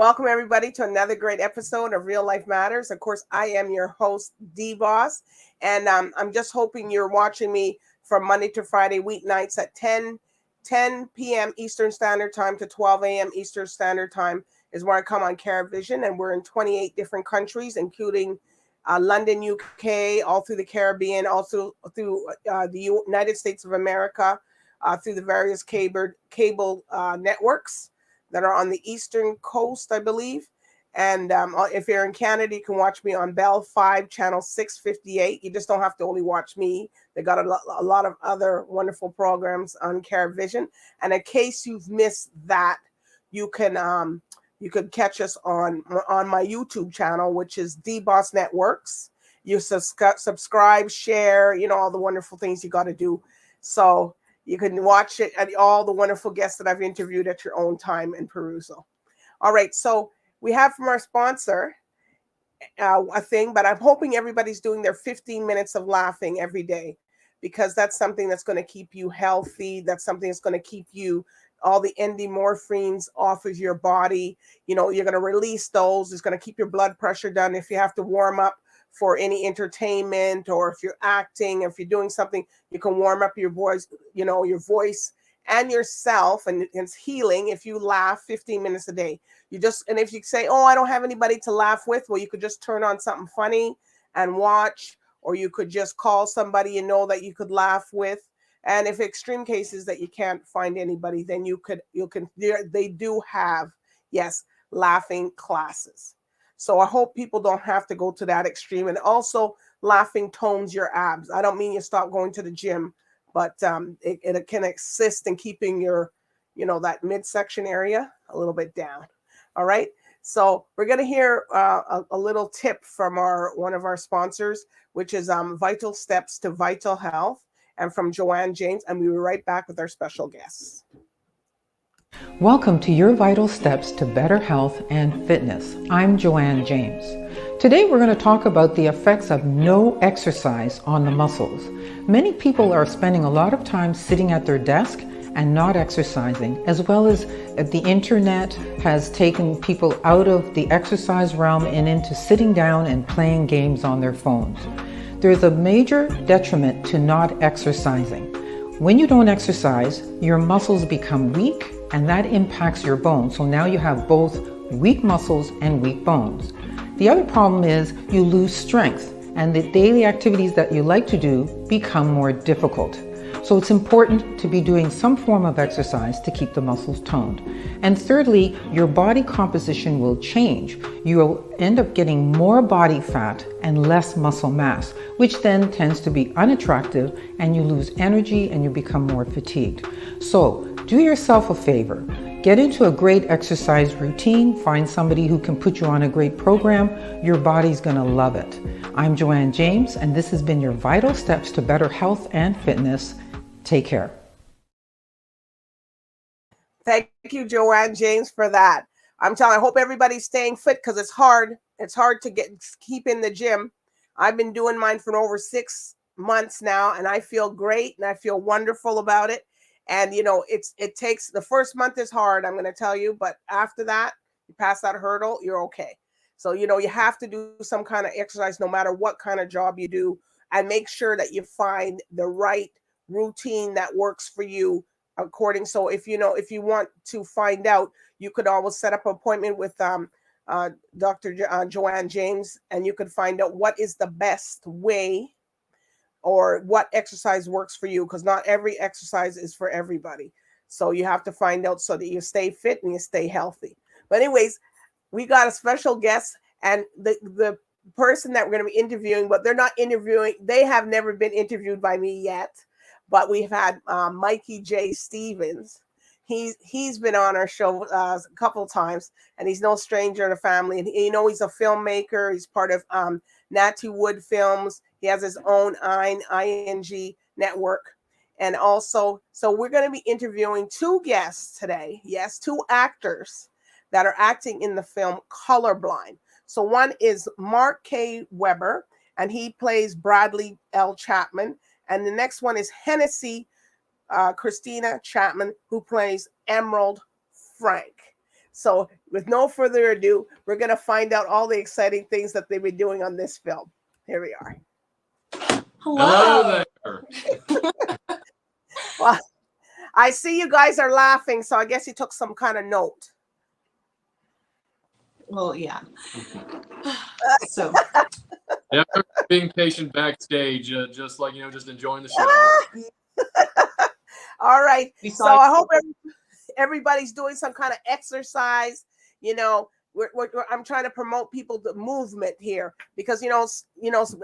Welcome, everybody, to another great episode of Real Life Matters. Of course, I am your host, DBoss, and I'm just hoping you're watching me from Monday to Friday, weeknights at 10 p.m. Eastern Standard Time to 12 a.m. Eastern Standard Time is where I come on CareVision, and we're in 28 different countries, including London, UK, all through the Caribbean, also through the United States of America, through the various cable networks that are on the eastern coast, I believe. And if you're in Canada, you can watch me on Bell 5, channel 658. You just don't have to only watch me. They got a lot of other wonderful programs on CareVision. And in case you've missed that, you could catch us on my YouTube channel, which is DBoss Networks. You subscribe, share, all the wonderful things you got to do. So you can watch it at all the wonderful guests that I've interviewed at your own time and perusal. All right, so we have from our sponsor a thing, but I'm hoping everybody's doing their 15 minutes of laughing every day, because that's something that's going to keep you healthy. That's something that's going to keep you all the endorphins off of your body. You're going to release those. It's going to keep your blood pressure down. If you have to warm up for any entertainment, or if you're acting, if you're doing something, you can warm up your voice, your voice and yourself, and it's healing if you laugh 15 minutes a day. And if you say, oh, I don't have anybody to laugh with, well, you could just turn on something funny and watch, or you could just call somebody you know that you could laugh with. And if extreme cases that you can't find anybody, then they do have, yes, laughing classes. So I hope people don't have to go to that extreme. And also, laughing tones your abs. I don't mean you stop going to the gym, but it can assist in keeping your, that midsection area a little bit down. All right. So we're going to hear a little tip from one of our sponsors, which is Vital Steps to Vital Health, and from Joanne James. And we'll be right back with our special guests. Welcome to your vital steps to better health and fitness. I'm Joanne James. Today we're going to talk about the effects of no exercise on the muscles. Many people are spending a lot of time sitting at their desk and not exercising, as well as the internet has taken people out of the exercise realm and into sitting down and playing games on their phones. There's a major detriment to not exercising. When you don't exercise, your muscles become weak, and that impacts your bones. So now you have both weak muscles and weak bones. The other problem is you lose strength, and the daily activities that you like to do become more difficult. So it's important to be doing some form of exercise to keep the muscles toned. And thirdly, your body composition will change. You will end up getting more body fat and less muscle mass, which then tends to be unattractive, and you lose energy and you become more fatigued. So do yourself a favor. Get into a great exercise routine. Find somebody who can put you on a great program. Your body's going to love it. I'm Joanne James, and this has been your Vital Steps to Better Health and Fitness. Take care. Thank you, Joanne James, for that. I hope everybody's staying fit, because it's hard. It's hard to keep in the gym. I've been doing mine for over 6 months now, and I feel great and I feel wonderful about it. And it takes, the first month is hard, I'm going to tell you, but after that, you pass that hurdle, you're okay. So you have to do some kind of exercise no matter what kind of job you do, and make sure that you find the right routine that works for you according. So if you want to find out, you could always set up an appointment with Dr. Joanne James, and you could find out what is the best way or what exercise works for you, because not every exercise is for everybody. So you have to find out so that you stay fit and you stay healthy. But anyways, we got a special guest, and the person that we're going to be interviewing, but they're not interviewing. They have never been interviewed by me yet, but we've had Mikey J. Stevens. He's been on our show a couple of times, and he's no stranger in the family. And he's a filmmaker. He's part of Natty Wood Films. He has his own ING network. And also, so we're going to be interviewing 2 guests today. Yes, 2 actors that are acting in the film Colorblind. So one is Mark K. Weber, and he plays Bradley L. Chapman. And the next one is CHRISTINA Chapman, who plays Emerald Frank. So with no further ado, we're going to find out all the exciting things that they've been doing on this film. Here we are. Hello there. Well, I see you guys are laughing, so I guess you took some kind of note. Well, yeah. So Yeah, being patient backstage, just like, just enjoying the show. All right. So I hope everybody's doing some kind of exercise. I'm trying to promote people the movement here because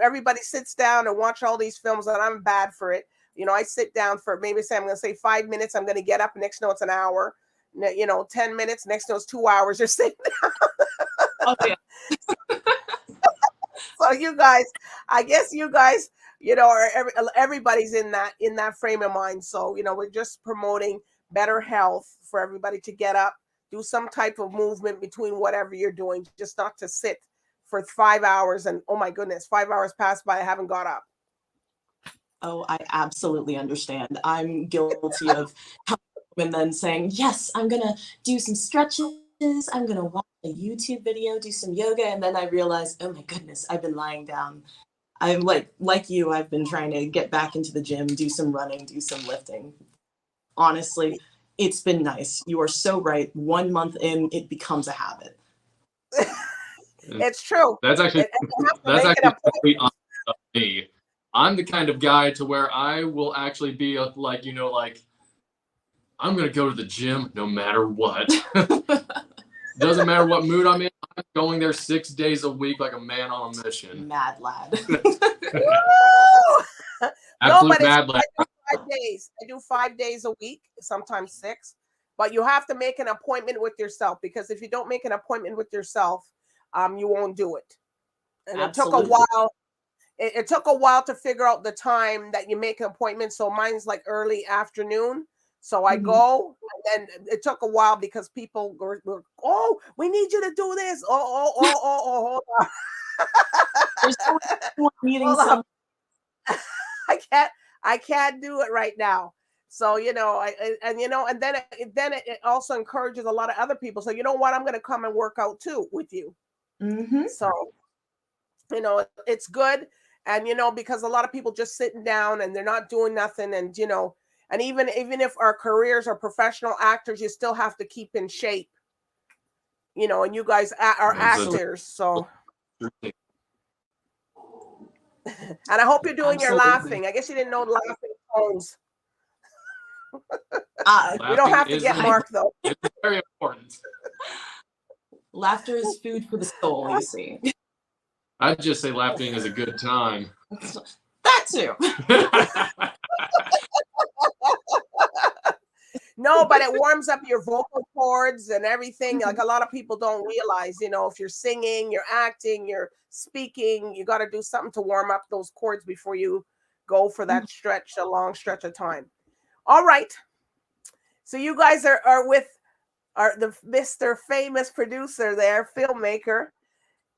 everybody sits down and watch all these films, and I'm bad for it. I sit down for maybe I'm going to say 5 minutes. I'm going to get up. Next know it's an hour. 10 minutes. Next know it's 2 hours. You're sitting down. Oh, yeah. So you guys, I guess you guys, everybody's in that frame of mind. So we're just promoting better health for everybody to get up, do some type of movement between whatever you're doing, just not to sit for 5 hours and oh my goodness, 5 hours passed by, I haven't got up. Oh, I absolutely understand. I'm guilty of and then saying, yes, I'm going to do some stretches. I'm going to watch a YouTube video, do some yoga. And then I realized, oh my goodness, I've been lying down. I'm like you, I've been trying to get back into the gym, do some running, do some lifting. Honestly, it's been nice. You are so right. 1 month in, it becomes a habit. It's true. That's actually complete honest of me. I'm the kind of guy to where I will actually be like, I'm going to go to the gym no matter what. Doesn't matter what mood I'm in. I'm going there 6 days a week like a man on a mission. Mad lad. Absolute mad lad. I do 5 days. I do 5 days a week, sometimes 6. But you have to make an appointment with yourself, because if you don't make an appointment with yourself, you won't do it. And Absolutely. It took a while. It took a while to figure out the time that you make an appointment. So mine's like early afternoon. So I go, and then it took a while because people were, oh, we need you to do this. Hold on. Hold on. I can't do it right now. So, and then it also encourages a lot of other people. So, you know what? I'm going to come and work out too with you. Mm-hmm. So, it's good. And, because a lot of people just sitting down and they're not doing nothing. And, and even if our careers are professional actors, you still have to keep in shape, and you guys are actors. So, and I hope you're doing your laughing. I guess you didn't know laughing tones. We don't have to get Mark, though. It's very important. Laughter is food for the soul, you see. I'd just say laughing is a good time. That too. No, but it warms up your vocal cords and everything. Like a lot of people don't realize, if you're singing, you're acting, you're speaking, you got to do something to warm up those cords before you go for that stretch, a long stretch of time. All right. So you guys are with the Mr. Famous producer there, filmmaker.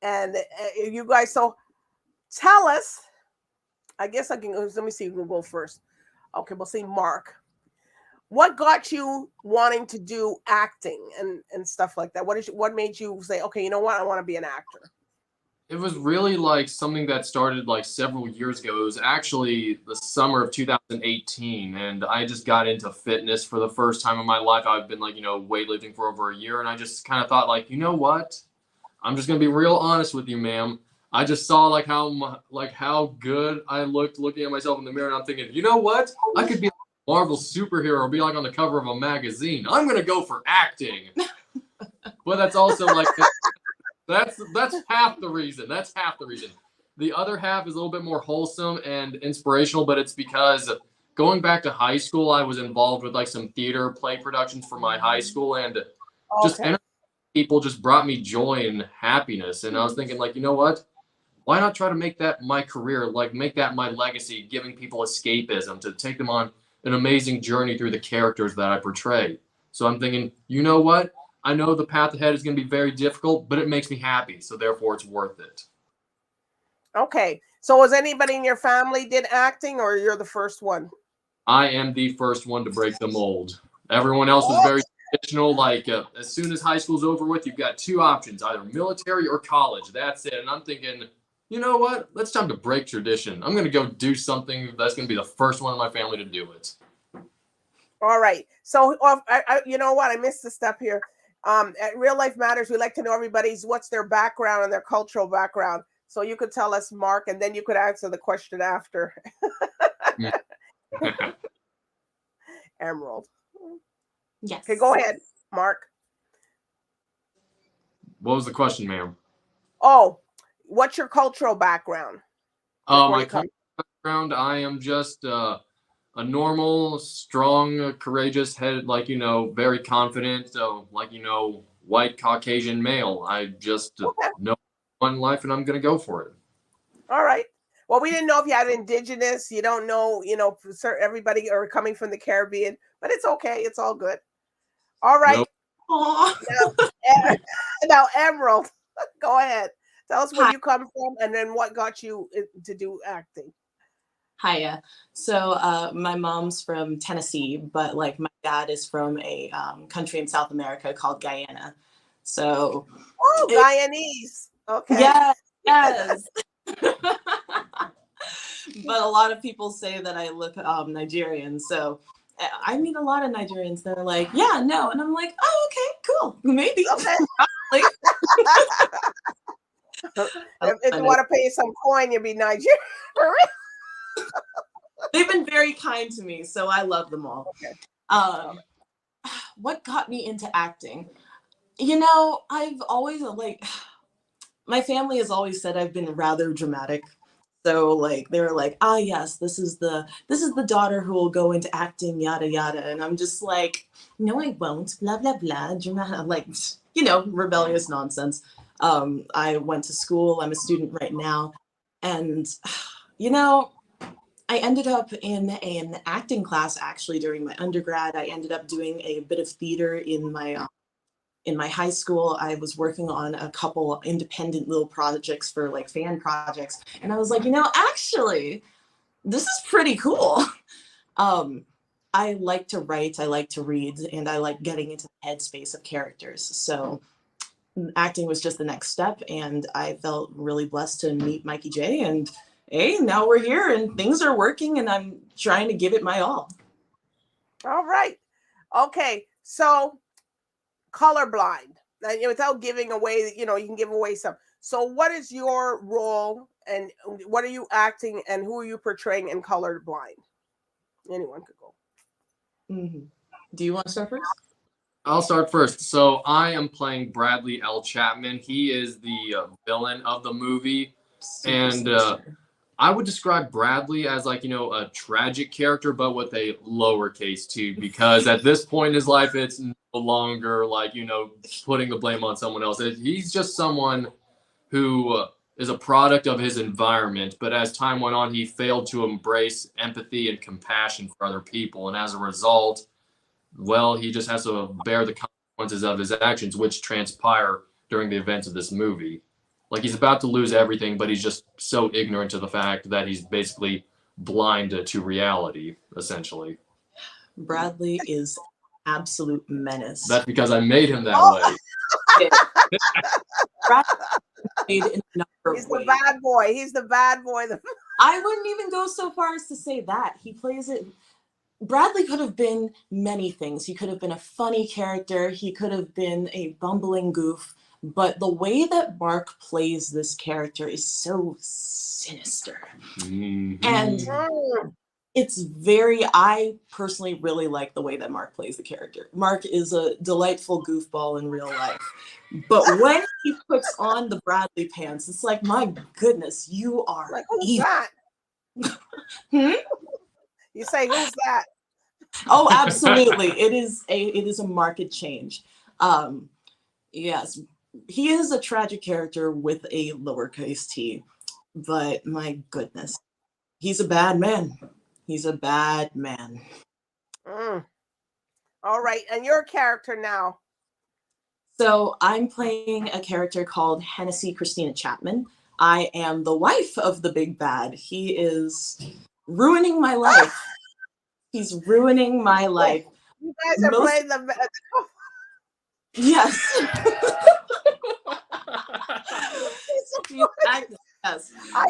And you guys, so tell us, I guess I can, let me see who will go first. Okay, we'll see Mark. What got you wanting to do acting and stuff like that? What made you say, okay, you know what, I want to be an actor? It was really like something that started like several years ago. It was actually the summer of 2018, and I just got into fitness for the first time in my life. I've been weightlifting for over a year, and I just kind of thought you know what? I'm just gonna be real honest with you, ma'am. I just saw how good I looked looking at myself in the mirror, and I'm thinking, you know what? I could be a Marvel superhero or be on the cover of a magazine. I'm gonna go for acting. But that's also that's half the reason. That's half the reason. The other half is a little bit more wholesome and inspirational, but it's because going back to high school, I was involved with some theater play productions for my high school, and just people just brought me joy and happiness. And I was thinking, you know what? Why not try to make that my career, make that my legacy, giving people escapism, to take them on an amazing journey through the characters that I portray. So I'm thinking, you know what? I know the path ahead is going to be very difficult, but it makes me happy. So therefore it's worth it. Okay. So was anybody in your family did acting, or you're the first one? I am the first one to break the mold. Everyone else was very traditional, like as soon as high school's over with, you've got two options, either military or college. That's it. And I'm thinking, you know what? It's time to break tradition. I'm going to go do something that's going to be the first one in my family to do it. All right. So, you know what? I missed the step here. At Real Life Matters, we like to know everybody's what's their background and their cultural background. So you could tell us, Mark, and then you could answer the question after. Emerald. Yes. Okay, go ahead, Mark. What was the question, ma'am? Oh, what's your cultural background? My cultural background, I am just a normal, strong, courageous head, like, very confident, like, white Caucasian male. I just know one life and I'm going to go for it. All right. Well, we didn't know if you had indigenous, you don't know, everybody are coming from the Caribbean, but it's okay. It's all good. All right. Nope. Now, Emerald, go ahead. Tell us where you come from and then what got you to do acting. Hiya. So my mom's from Tennessee, but like my dad is from a country in South America called Guyana. So Guyanese. Okay. Yes. But a lot of people say that I look Nigerian. So I meet a lot of Nigerians that are like, yeah, no. And I'm like, oh, okay, cool. Maybe. Okay. If you want to pay some coin, you'll be Nigerian. They've been very kind to me, so I love them all. Okay. What got me into acting? I've always my family has always said I've been rather dramatic. So like they were like, yes, this is the daughter who will go into acting, yada yada. And I'm just like, no, I won't, blah blah blah, dramatic, like rebellious nonsense. I went to school, I'm a student right now, and I ended up in an acting class actually during my undergrad. I ended up doing a bit of theater in my high school. I was working on a couple independent little projects for like fan projects. And I was like, actually, this is pretty cool. I like to write, I like to read, and I like getting into the headspace of characters. So acting was just the next step. And I felt really blessed to meet Mikey J. And hey, now we're here and things are working and I'm trying to give it my all. All right. Okay. So colorblind. Now, without giving away, you can give away some. So what is your role and what are you acting and who are you portraying in colorblind? Anyone could go. Mm-hmm. Do you want to start first? I'll start first. So I am playing Bradley L. Chapman. He is the villain of the movie. And I would describe Bradley as like, a tragic character, but with a lowercase t, because at this point in his life, it's no longer like, putting the blame on someone else. He's just someone who is a product of his environment. But as time went on, he failed to embrace empathy and compassion for other people. And as a result, well, he just has to bear the consequences of his actions, which transpire during the events of this movie. Like he's about to lose everything, but he's just so ignorant to the fact that he's basically blind to reality, essentially. Bradley is absolute menace. That's because I made him that way. He's the bad boy. He's the bad boy. I wouldn't even go so far as to say that. He plays it. Bradley could have been many things. He could have been a funny character. He could have been a bumbling goof. But the way that Mark plays this character is so sinister. Mm-hmm. And I personally really like the way that Mark plays the character. Mark is a delightful goofball in real life. But when he puts on the Bradley pants, it's like, my goodness, you are like, who's that? You say, who's that? Oh, absolutely. It is a marked change. Yes. He is a tragic character with a lowercase t, but my goodness, he's a bad man. He's a bad man. All right. And your character now? So I'm playing a character called CHRISTINA CHAPMAN. I am the wife of the big bad. He is ruining my life. He's ruining my life. You guys are playing the Yes. Yes. I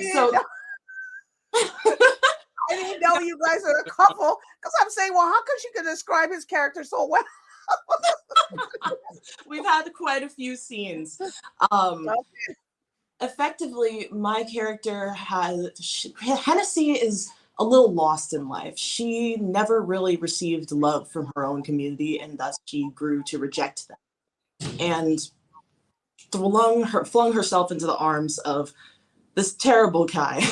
didn't know you guys are a couple, because I'm saying, well, how come she could describe his character so well? We've had quite a few scenes. Effectively, my character Hennessey is a little lost in life. She never really received love from her own community, and thus she grew to reject them. And flung herself into the arms of this terrible guy.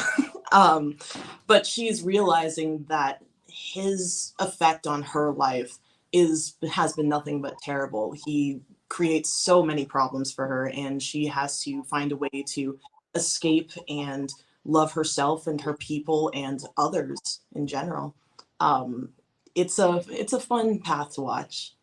But she's realizing that his effect on her life has been nothing but terrible. He creates so many problems for her, and she has to find a way to escape and love herself and her people and others in general. It's a fun path to watch.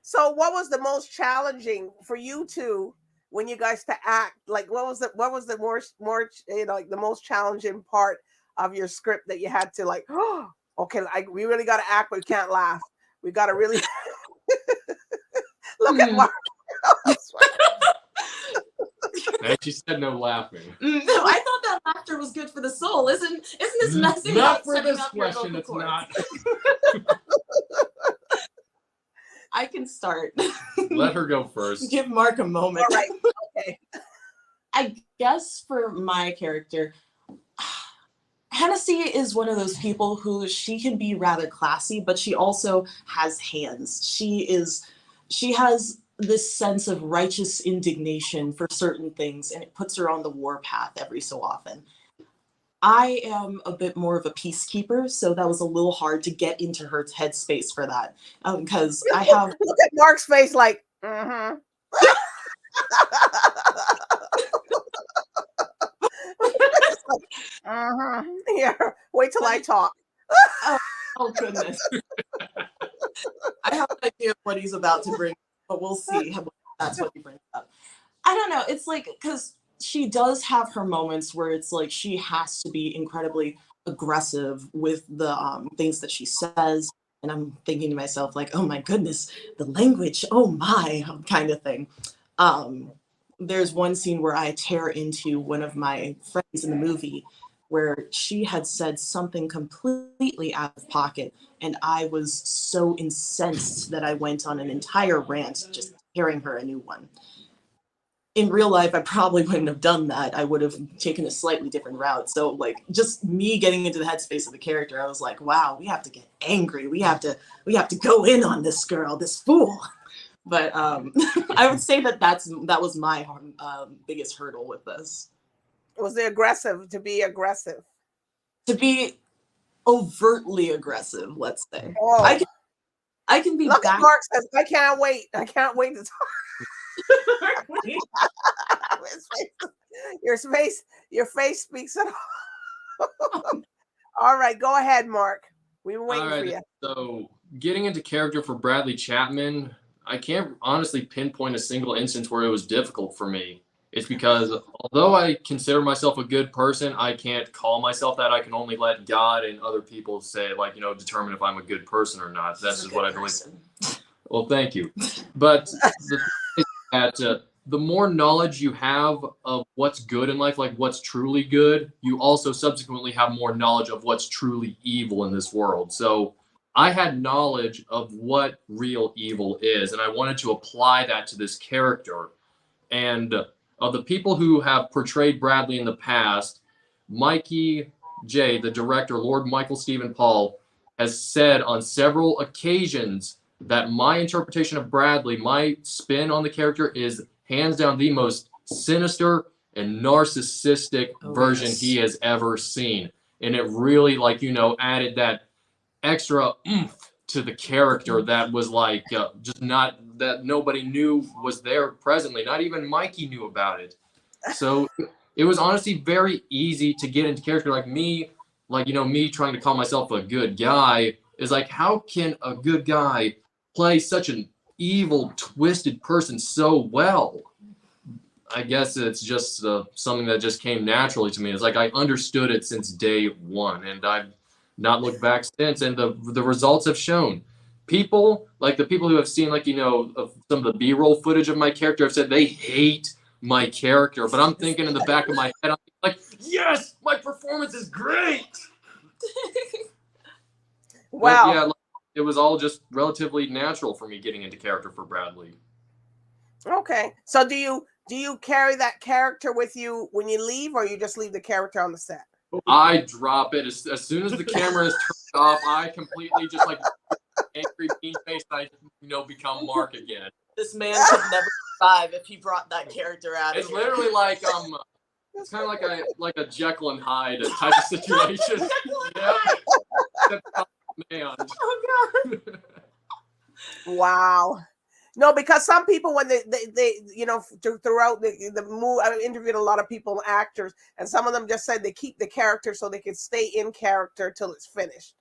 So what was the most challenging for you two when you guys to act? Like, what was the more like the most challenging part of your script that you had to like, oh, okay, like we really got to act, but we can't laugh. We got to really look at Mark. And she said no laughing. No, I thought that laughter was good for the soul. Isn't this messing not up? For this question, it's not. I can start. Let her go first. Give Mark a moment. All right. Okay. I guess for my character, Hennessey is one of those people who she can be rather classy, but she also has hands. She has this sense of righteous indignation for certain things, and it puts her on the war path every so often. I am a bit more of a peacekeeper, so that was a little hard to get into her headspace for that, because I have... Look at Mark's face like, mm-hmm. Uh-huh. Yeah, wait till I talk. Oh goodness. I have an idea of what he's about to bring, but we'll see how that's what he brings up. I don't know. It's like, because she does have her moments where it's like she has to be incredibly aggressive with the things that she says. And I'm thinking to myself, like, oh my goodness, the language, oh my, kind of thing. There's one scene where I tear into one of my friends in the movie where she had said something completely out of pocket. And I was so incensed that I went on an entire rant, just tearing her a new one. In real life, I probably wouldn't have done that. I would have taken a slightly different route. So like just me getting into the headspace of the character, I was like, wow, we have to get angry. We have to go in on this girl, this fool. But I would say that was my biggest hurdle with this. Was it aggressive? To be aggressive? To be overtly aggressive, let's say. Oh. I can be. Look at Mark says, I can't wait. I can't wait to talk. Your face speaks it all. All right, go ahead, Mark. We were waiting for you. So getting into character for Bradley Chapman, I can't honestly pinpoint a single instance where it was difficult for me. It's because although I consider myself a good person, I can't call myself that. I can only let God and other people say, like, determine if I'm a good person or not. That's just what I believe. Well, thank you. But the thing is that the more knowledge you have of what's good in life, like what's truly good, you also subsequently have more knowledge of what's truly evil in this world. So I had knowledge of what real evil is, and I wanted to apply that to this character. And of the people who have portrayed Bradley in the past, Mikey J., the director, Lord Michael Stephen Paul, has said on several occasions that my interpretation of Bradley, my spin on the character, is hands down the most sinister and narcissistic version he has ever seen. And it really, added that extra oomph to the character that was just not, that nobody knew was there presently. Not even Mikey knew about it. So it was honestly very easy to get into character. Like me trying to call myself a good guy is like, how can a good guy play such an evil, twisted person so well? I guess it's just something that just came naturally to me. It's like I understood it since day one, and I've not looked back since. And the results have shown people, like the people who have seen, like, of some of the B-roll footage of my character have said they hate my character. But I'm thinking in the back of my head, I'm like, yes, my performance is great. Wow. But yeah, like, it was all just relatively natural for me getting into character for Bradley. Okay. So do you carry that character with you when you leave, or you just leave the character on the set? I drop it as soon as the camera is turned off. I completely just like angry bean face. I become Mark again. This man could never survive if he brought that character out. It's literally like it's kind of like a Jekyll and Hyde type of situation. Yeah. Man. Oh God. Wow. No, because some people, when they throughout the movie, I interviewed a lot of people, actors, and some of them just said they keep the character so they can stay in character till it's finished.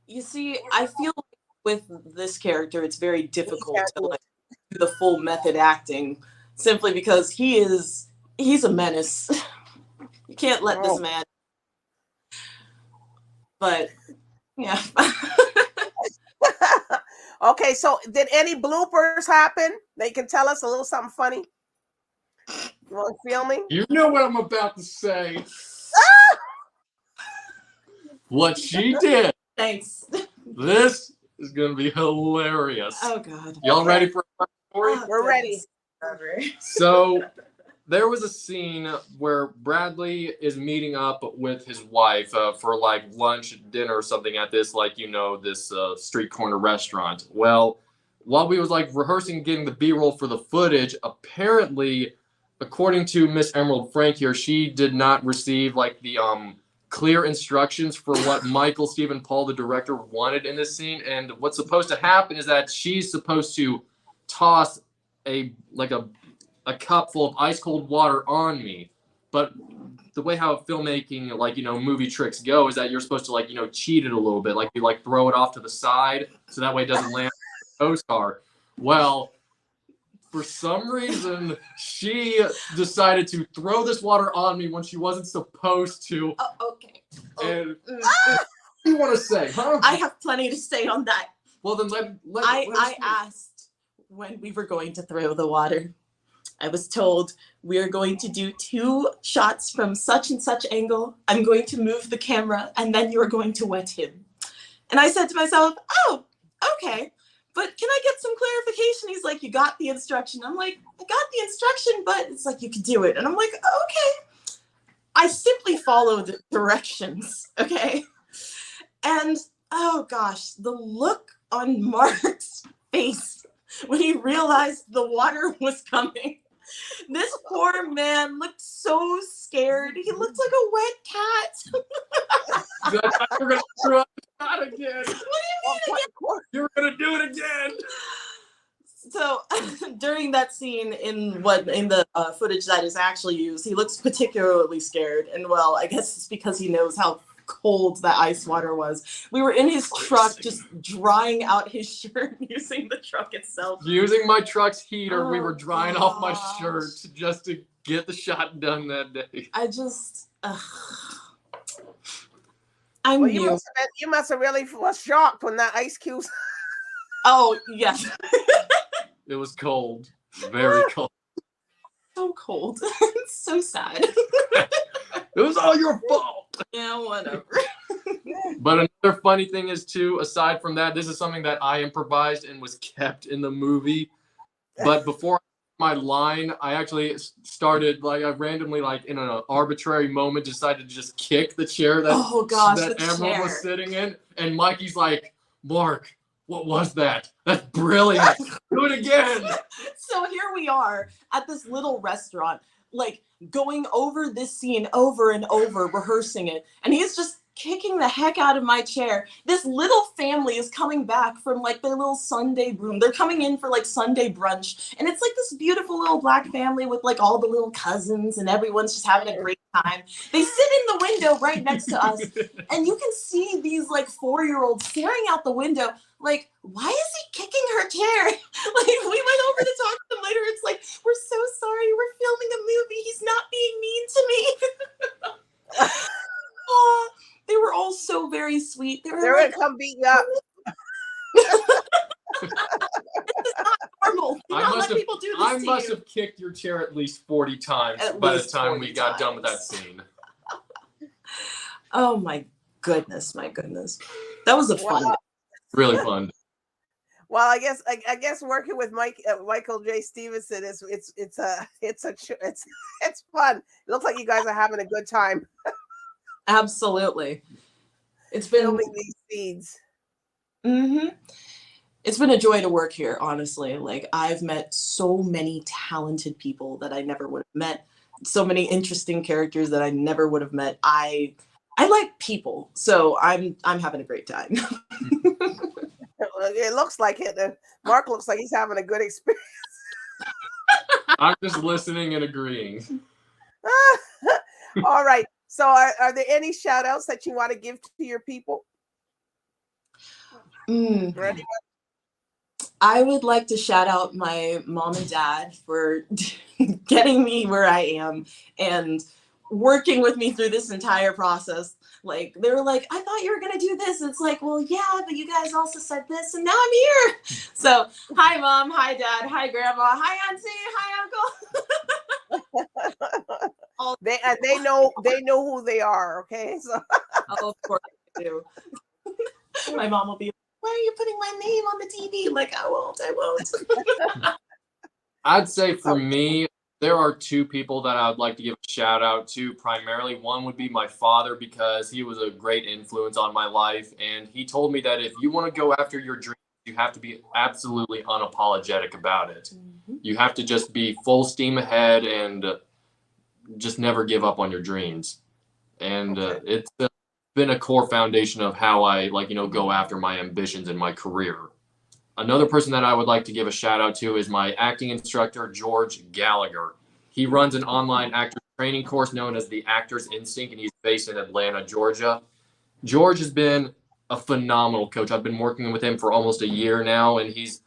You see, I feel like with this character, it's very difficult to like do the full method acting, simply because he's a menace. You can't let this man. But yeah. Okay, so did any bloopers happen? They can tell us a little something funny. You want to feel me? You know what I'm about to say. What she did. Thanks. This is going to be hilarious. Oh God. Y'all ready for a story? We're ready. So there was a scene where Bradley is meeting up with his wife for like lunch, dinner, or something at this this street corner restaurant. Well, while we was like rehearsing getting the B-roll for the footage, apparently, according to Miss Emerald Frank here, she did not receive like the clear instructions for what Michael Stephen Paul, the director, wanted in this scene. And what's supposed to happen is that she's supposed to toss a cup full of ice cold water on me. But the way how filmmaking, movie tricks go is that you're supposed to cheat it a little bit. Like you throw it off to the side so that way it doesn't land on the co-star. Well, for some reason, she decided to throw this water on me when she wasn't supposed to. Oh, okay. And what do you want to say, huh? I have plenty to say on that. Well, then I asked when we were going to throw the water. I was told we are going to do 2 shots from such and such angle. I'm going to move the camera, and then you're going to wet him. And I said to myself, oh, okay. But can I get some clarification? He's like, you got the instruction. I'm like, I got the instruction, but it's like, you can do it. And I'm like, okay. I simply follow the directions, okay? And, oh gosh, the look on Mark's face when he realized the water was coming. This poor man looked so scared. He looked like a wet cat. We're going to throw up the shot again. What do you mean again? You're going to do it again. So during that scene in the footage that is actually used, he looks particularly scared. And well, I guess it's because he knows how cold that ice water was. We were in his truck just drying out his shirt using the truck itself. Using my truck's heater, we were drying off my shirt just to get the shot done that day. I just, You must have really was shocked when that ice cube. Oh, yes. It was cold. Very cold. So cold. It's so sad. It was all your fault. Yeah, whatever. But another funny thing is, too, aside from that, this is something that I improvised and was kept in the movie. But before my line, I actually started, I randomly, in an arbitrary moment, decided to just kick the chair that Emerald was sitting in. And Mikey's like, Mark, what was that? That's brilliant. Do it again. So here we are at this little restaurant, going over this scene over and over, rehearsing it. And he's just kicking the heck out of my chair. This little family is coming back from their little Sunday room. They're coming in for Sunday brunch. And it's this beautiful little black family with all the little cousins, and everyone's just having a great time. They sit in the window right next to us. And you can see these 4-year-olds staring out the window. Why is he kicking her chair? We went over to talk to them later. It's we're so sorry. We're filming a movie. He's not being mean to me. Oh, they were all so very sweet. They're going to come beat you up. You I don't must let have, people do this I to must you. have kicked your chair at least 40 times At by the least time 40 we got done with that times. scene. Oh my goodness, my goodness. That was a fun day. Really fun. Well, I guess working with Michael J. Stevenson it's fun. It looks like you guys are having a good time Absolutely. It's been filming these scenes. It's been a joy to work here, honestly. Like, I've met so many talented people that I never would have met. So many interesting characters that I never would have met. I like people, so I'm having a great time. It looks like it. Mark looks like he's having a good experience. I'm just listening and agreeing. All right. So are there any shout outs that you want to give to your people? Ready? I would like to shout out my mom and dad for getting me where I am and working with me through this entire process. Like, they were like, I thought you were going to do this. It's like, well, yeah, but you guys also said this, and now I'm here. So, hi, Mom. Hi, Dad. Hi, Grandma. Hi, Auntie. Hi, Uncle. They know who they are, okay? So Oh, of course I do. My mom will be like, why are you putting my name on the TV? Like, I won't. I'd say for me, there are two people that I would like to give a shout out to. Primarily, one would be my father, because he was a great influence on my life. And he told me that if you want to go after your dreams, you have to be absolutely unapologetic about it. You have to just be full steam ahead and just never give up on your dreams. And it's been a core foundation of how I go after my ambitions in my career. Another person that I would like to give a shout out to is my acting instructor, George Gallagher. He runs an online actor training course known as the Actors Instinct, and he's based in Atlanta, Georgia. George has been a phenomenal coach. I've been working with him for almost a year now, and he's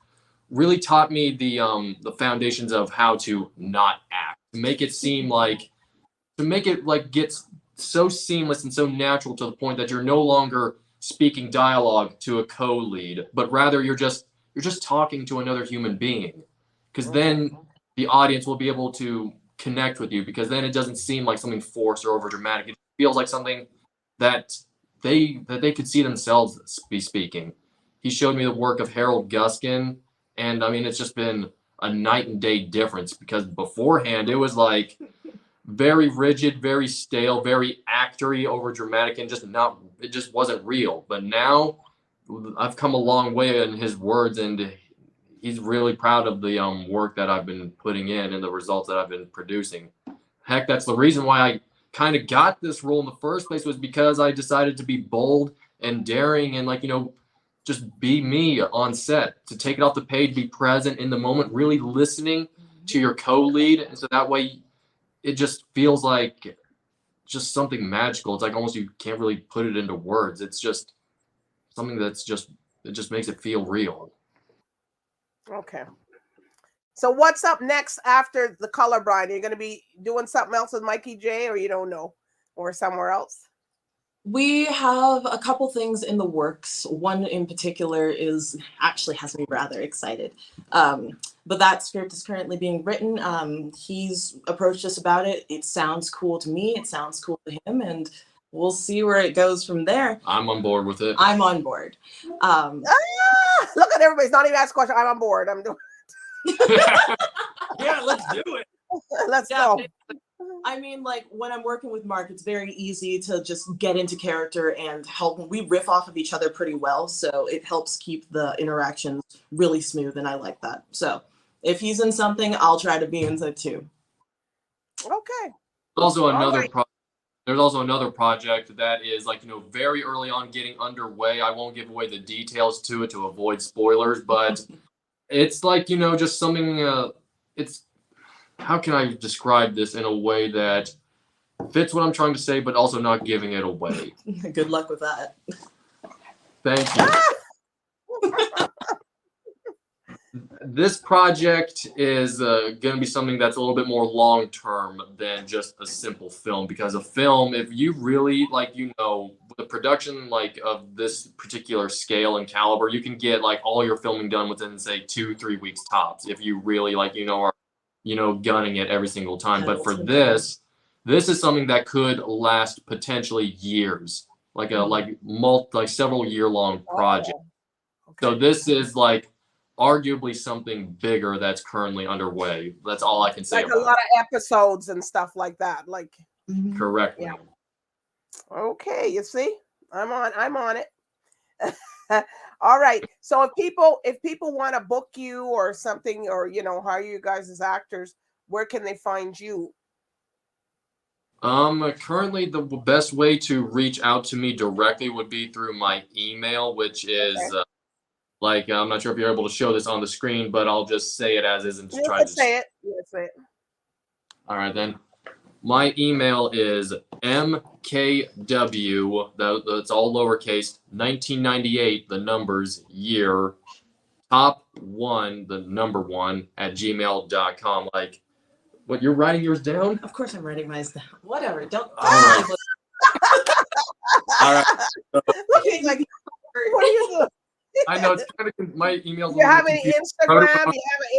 really taught me the foundations of how to not act, to make it seem like, get so seamless and so natural to the point that you're no longer speaking dialogue to a co-lead, but rather you're just talking to another human being, because then the audience will be able to connect with you, because then it doesn't seem like something forced or over dramatic. It feels like something that they could see themselves be speaking. He showed me the work of Harold Guskin, and I mean, it's just been a night and day difference, because beforehand it was like very rigid, very stale, very actory, over dramatic, and it just wasn't real. But now I've come a long way in his words, and he's really proud of the work that I've been putting in and the results that I've been producing. Heck, that's the reason why I kind of got this role in the first place, was because I decided to be bold and daring and just be me on set, to take it off the page, be present in the moment, really listening to your co-lead, and so that way it just feels like just something magical. It's like almost you can't really put it into words. It's just something it just makes it feel real. Okay. So what's up next after the Colorblind? Are you going to be doing something else with Mikey J, or you don't know, or somewhere else? We have a couple things in the works. One in particular actually has me rather excited. But that script is currently being written. He's approached us about it. It sounds cool to me. It sounds cool to him. And we'll see where it goes from there. I'm on board with it. I'm on board. Look at everybody's not even asking questions. I'm on board. I'm doing Yeah, let's do it. Let's go. I mean, like, when I'm working with Mark, it's very easy to just get into character and help. We riff off of each other pretty well, so it helps keep the interactions really smooth, and I like that. So if he's in something, I'll try to be in it too. Okay. There's also another project that is very early on getting underway. I won't give away the details to it to avoid spoilers, but it's just something. It's, how can I describe this in a way that fits what I'm trying to say, but also not giving it away? Good luck with that. Thank you. This project is going to be something that's a little bit more long term than just a simple film, because a film, if you really the production like of this particular scale and caliber, you can get like all your filming done within say 2-3 weeks tops if you really like are gunning it every single time. But for this is something that could last potentially years, like a several year long project. Okay. So this is like arguably something bigger that's currently underway. That's all I can say. Like a lot of episodes and stuff like that. Like correct. Yeah. Okay, you see, I'm on it. All right. So if people want to book you or something, or hire you guys as actors, where can they find you? Currently the best way to reach out to me directly would be through my email, which is I'm not sure if you're able to show this on the screen, but I'll just say it as is and just try to say it. Yeah, say it. All right then. My email is mkw, that's all lowercase, 1998, the numbers, year, top one, the number one, at gmail.com. Like, what, you're writing yours down? Of course I'm writing mine down. Whatever, don't. All right. All right. Looking like, what are you doing? I know, it's kind of, my email's. You have any Instagram? You have an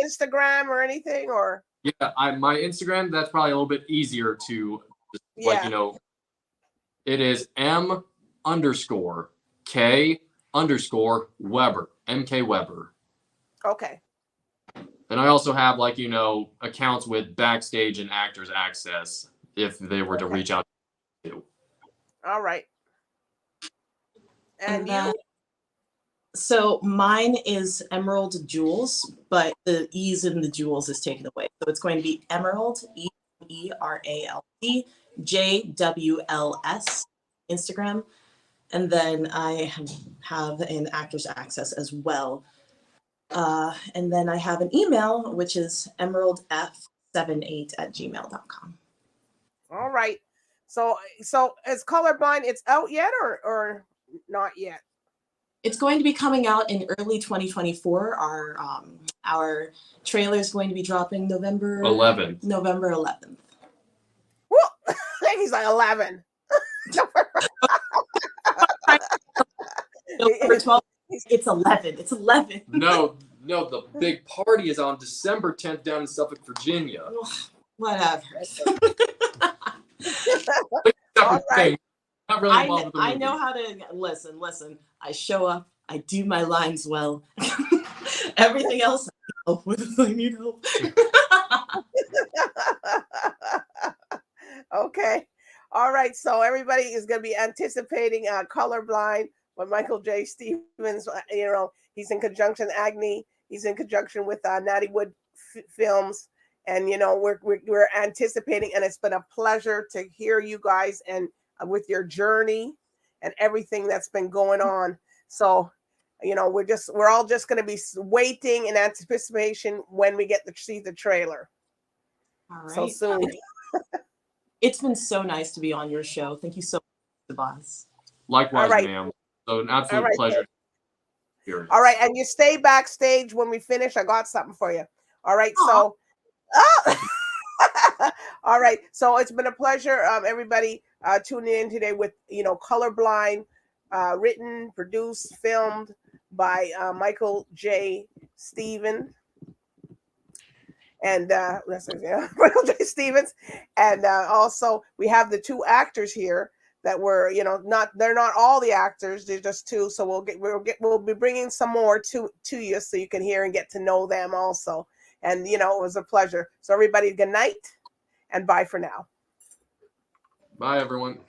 Instagram or anything, or? Yeah, my Instagram, that's probably a little bit easier to, it is M_K_Weber, MK Weber. Okay. And I also have accounts with Backstage and Actors Access if they were to reach out to you. All right. And you? So mine is Emerald Jewels, but the E's in the jewels is taken away. So it's going to be Emerald, ERALD, JWLS, Instagram. And then I have an Actors Access as well. And then I have an email, which is emeraldf78@gmail.com. All right. So is Colorblind, it's out yet or not yet? It's going to be coming out in early 2024. Our trailer is going to be dropping November 11th. Woo! He's like 11. November 12th. It's 11. It's 11. No, the big party is on December 10th down in Suffolk, Virginia. Whatever. All right. Not really involved with the movie. I know how to listen. I show up. I do my lines well. Everything else, I need help. Okay. All right. So everybody is going to be anticipating Colorblind by Michael J. Stevens. He's in conjunction Agni. He's in conjunction with Natty Wood Films. And, we're anticipating, and it's been a pleasure to hear you guys and with your journey and everything that's been going on. So, we're all just going to be waiting in anticipation when we get to see the trailer. All right. So soon. It's been so nice to be on your show. Thank you so much, DBoss. Likewise, ma'am. So an absolute pleasure. All right. And you stay backstage when we finish. I got something for you. All right. Aww. So, all right. So it's been a pleasure, everybody, tuning in today with, Colorblind, written, produced, filmed by Michael J. Stevens. And Michael J. Stevens. And also we have the two actors here that were, they're not all the actors, they're just two. So we'll be bringing some more to you so you can hear and get to know them also. And, it was a pleasure. So everybody, good night and bye for now. Bye, everyone.